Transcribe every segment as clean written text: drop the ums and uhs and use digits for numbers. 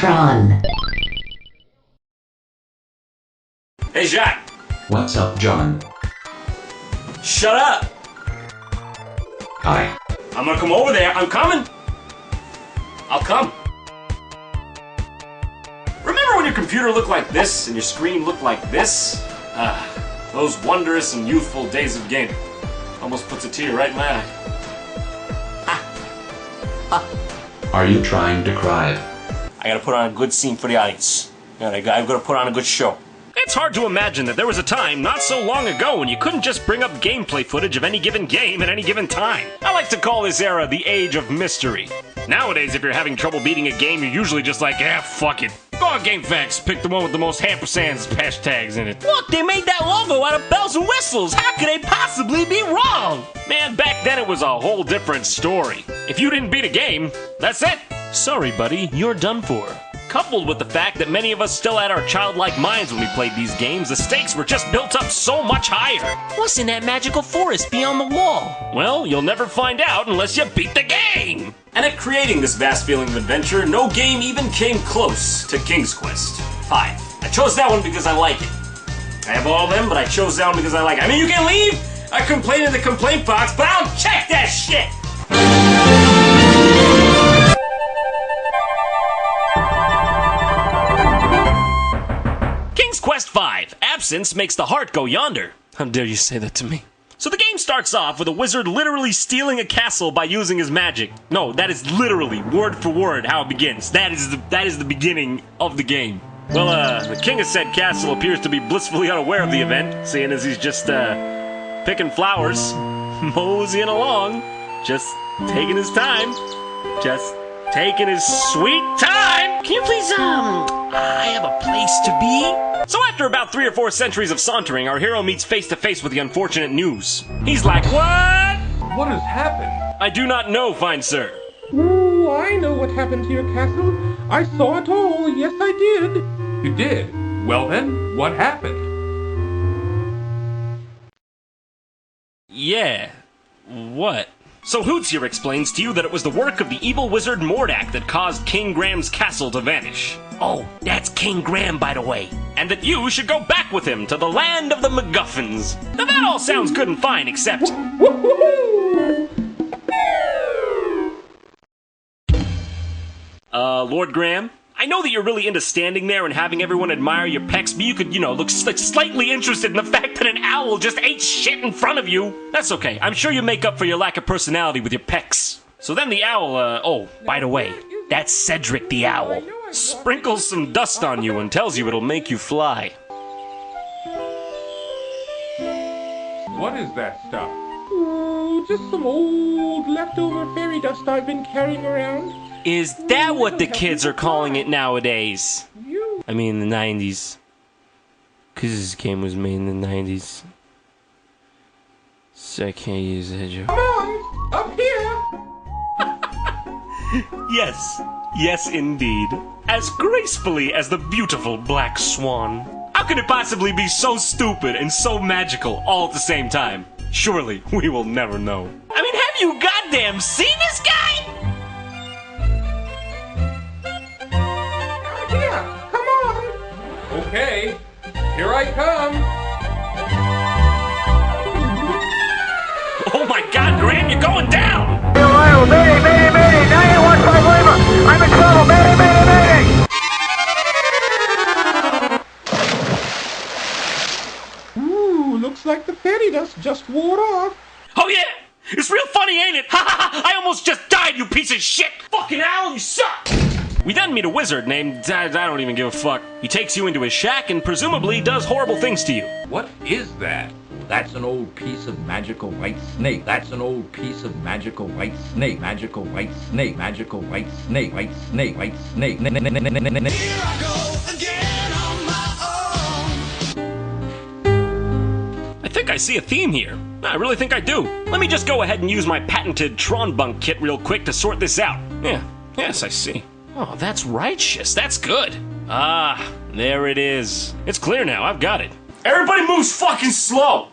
JonTron. Hey, Jack. What's up, John? Shut up. Hi. I'm gonna come over there. I'm coming. I'll come. Remember when your computer looked like this and your screen looked like this? Those wondrous and youthful days of gaming. Almost puts a tear right in my eye. Are you trying to cry? I gotta put on a good scene for the audience. I've gotta put on a good show. It's hard to imagine that there was a time not so long ago when you couldn't just bring up gameplay footage of any given game at any given time. I like to call this era the age of mystery. Nowadays, if you're having trouble beating a game, you're usually just like, fuck it. Go on GameFAQs, pick the one with the most ampersands hashtags in it. Look, they made that logo out of bells and whistles. How could they possibly be wrong? Man, back then it was a whole different story. If you didn't beat a game, that's it. Sorry, buddy, you're done for. Coupled with the fact that many of us still had our childlike minds when we played these games, the stakes were just built up so much higher. What's in that magical forest beyond the wall? Well, you'll never find out unless you beat the game! And at creating this vast feeling of adventure, no game even came close to King's Quest V. I chose that one because I like it. I have all of them, but I chose that one because I like it. I mean, you can leave a complaint in the complaint box, but I'll check that shit! Quest 5. Absence makes the heart go yonder. How dare you say that to me? So the game starts off with a wizard literally stealing a castle by using his magic. No, that is literally, word for word, how it begins. That is the beginning of the game. Well, the king of said castle appears to be blissfully unaware of the event, seeing as he's just, picking flowers, moseying along, just taking his time, just taking his sweet time. Can you please, I have a place to be? So after about 3 or 4 centuries of sauntering, our hero meets face to face with the unfortunate news. He's like, what? What has happened? I do not know, fine sir. Oh, I know what happened to your castle. I saw it all. Yes, I did. You did? Well then, what happened? Yeah. What? So Hoots here explains to you that it was the work of the evil wizard Mordak that caused King Graham's castle to vanish. Oh, that's King Graham, by the way. And that you should go back with him to the land of the MacGuffins. Now that all sounds good and fine, except... Lord Graham? I know that you're really into standing there and having everyone admire your pecs, but you could, look slightly interested in the fact that an owl just ate shit in front of you. That's okay. I'm sure you make up for your lack of personality with your pecs. So then the owl, oh, by the way, that's Cedric the owl. Sprinkles some dust on you and tells you it'll make you fly. What is that stuff? Oh, just some old leftover fairy dust I've been carrying around. Is that what the kids are calling it nowadays? I mean, the 90s. Because this game was made in the 90s. So I can't use that joke. Come on! Up here! Yes, indeed. As gracefully as the beautiful black swan. How could it possibly be so stupid and so magical all at the same time? Surely, we will never know. I mean, have you goddamn seen this guy? Yeah, come on! Okay, here I come! Oh my god, Graham, you're going down! Ohio, Mayday, Mayday, Mayday! 981 Lima! I'm in trouble! Mayday, Mayday, Mayday! Ooh, looks like the fairy dust just wore off. Oh yeah! It's real funny, ain't it? Ha ha ha! I almost just died, you piece of shit! Fucking owl, you suck! We then meet a wizard named... I don't even give a fuck. He takes you into his shack and presumably does horrible things to you. What is that? That's an old piece of magical white snake. That's an old piece of magical white snake. Magical white snake. Magical white snake. White snake. White snake. Here I go again on my own. I think I see a theme here. I really think I do. Let me just go ahead and use my patented Tron Bunk kit real quick to sort this out. Yes, I see. Oh, that's righteous. That's good. Ah, there it is. It's clear now. I've got it. Everybody moves fucking slow.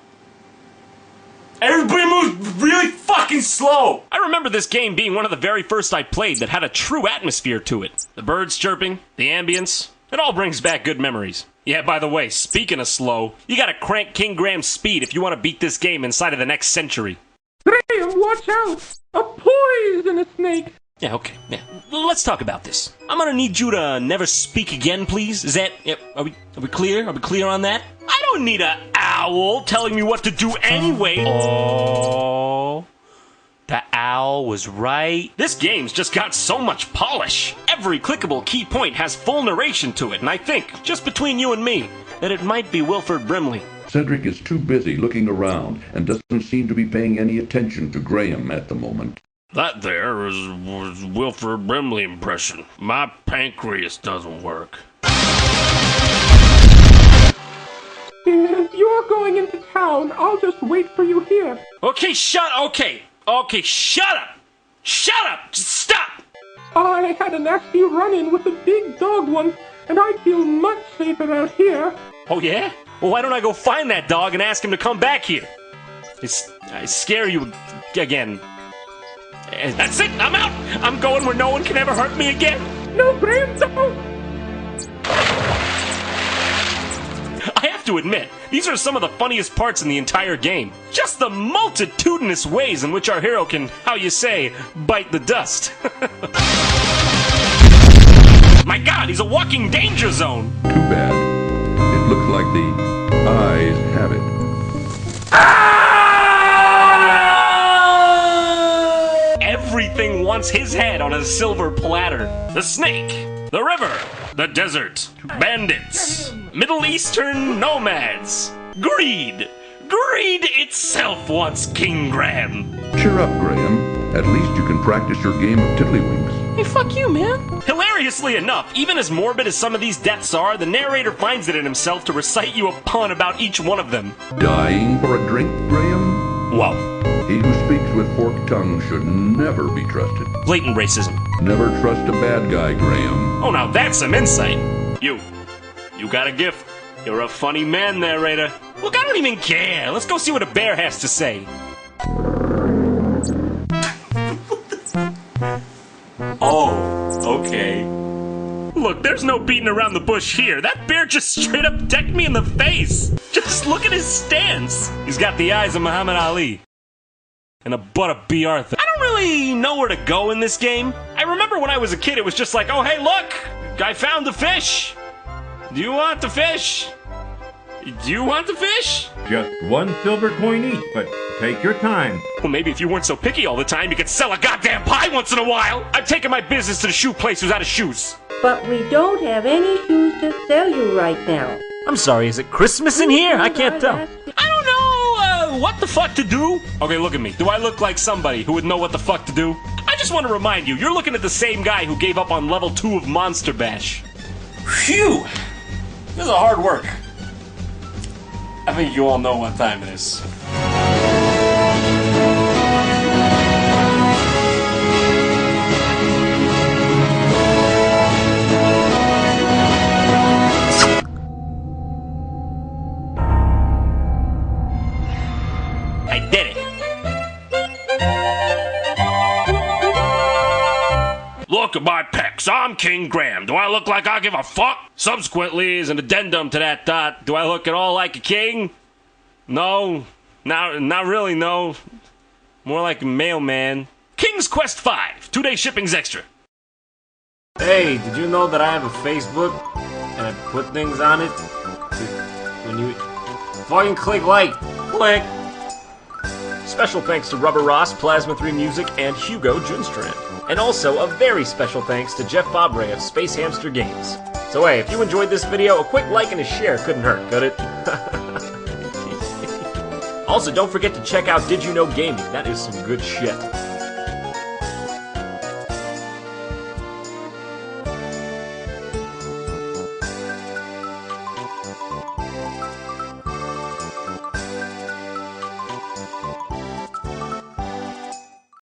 Everybody moves was really fucking slow! I remember this game being one of the very first I played that had a true atmosphere to it. The birds chirping, the ambience, it all brings back good memories. Yeah, by the way, speaking of slow, you gotta crank King Graham's speed if you want to beat this game inside of the next century. Graham, watch out! A poisonous snake! Yeah, okay, yeah. Let's talk about this. I'm gonna need you to never speak again, please. Is that... Yeah, are we clear? Are we clear on that? I don't need a owl telling me what to do anyway. Oh... The owl was right. This game's just got so much polish. Every clickable key point has full narration to it, and I think, just between you and me, that it might be Wilford Brimley. Cedric is too busy looking around and doesn't seem to be paying any attention to Graham at the moment. That there was Wilford Brimley impression. My pancreas doesn't work. If you're going into town, I'll just wait for you here. Okay, shut up! Shut up! Just stop! I had a nasty run-in with a big dog once, and I feel much safer out here. Oh yeah? Well, why don't I go find that dog and ask him to come back here? I scare you again. That's it! I'm out! I'm going where no one can ever hurt me again! No, Graham, don't! I have to admit, these are some of the funniest parts in the entire game. Just the multitudinous ways in which our hero can, how you say, bite the dust. My god, he's a walking danger zone! Too bad. It looks like the eyes have it. Everything wants his head on a silver platter. The snake, the river, the desert, bandits, Middle Eastern nomads, greed. Greed itself wants King Graham. Cheer up, Graham. At least you can practice your game of Tiddlywinks. Hey, fuck you, man. Hilariously enough, even as morbid as some of these deaths are, the narrator finds it in himself to recite you a pun about each one of them. Dying for a drink, Graham? Whoa. He who speaks with forked tongue should never be trusted. Blatant racism. Never trust a bad guy, Graham. Oh, now that's some insight. You got a gift. You're a funny man, narrator. Look, I don't even care. Let's go see what a bear has to say. Oh, okay. Look, there's no beating around the bush here. That bear just straight up decked me in the face. Just look at his stance. He's got the eyes of Muhammad Ali. And the butt of B. Arthur. I don't really know where to go in this game. I remember when I was a kid, it was just like, oh, hey, look, I found the fish. Do you want the fish? Do you want the fish? Just one silver coin each, but take your time. Well, maybe if you weren't so picky all the time, you could sell a goddamn pie once in a while. I'm taking my business to the shoe place who's out of shoes. But we don't have any shoes to sell you right now. I'm sorry, is it Christmas in here? I can't tell. I don't know what the fuck to do. Okay, look at me. Do I look like somebody who would know what the fuck to do? I just want to remind you, you're looking at the same guy who gave up on level 2 of Monster Bash. Phew! This is a hard work. I think you all know what time it is. I did it. Look at my pecs. I'm King Graham. Do I look like I give a fuck? Subsequently, as an addendum to that thought, do I look at all like a king? No. Not really, no. More like a mailman. King's Quest 5. 2-day shipping's extra. Hey, did you know that I have a Facebook? And I put things on it? When you fucking click like. Click. Special thanks to Rubber Ross, Plasma 3 Music, and Hugo JonTron. And also a very special thanks to Jeff Fabre of Space Hamster Games. So hey, if you enjoyed this video, a quick like and a share couldn't hurt, could it? Also, don't forget to check out Did You Know Gaming. That is some good shit.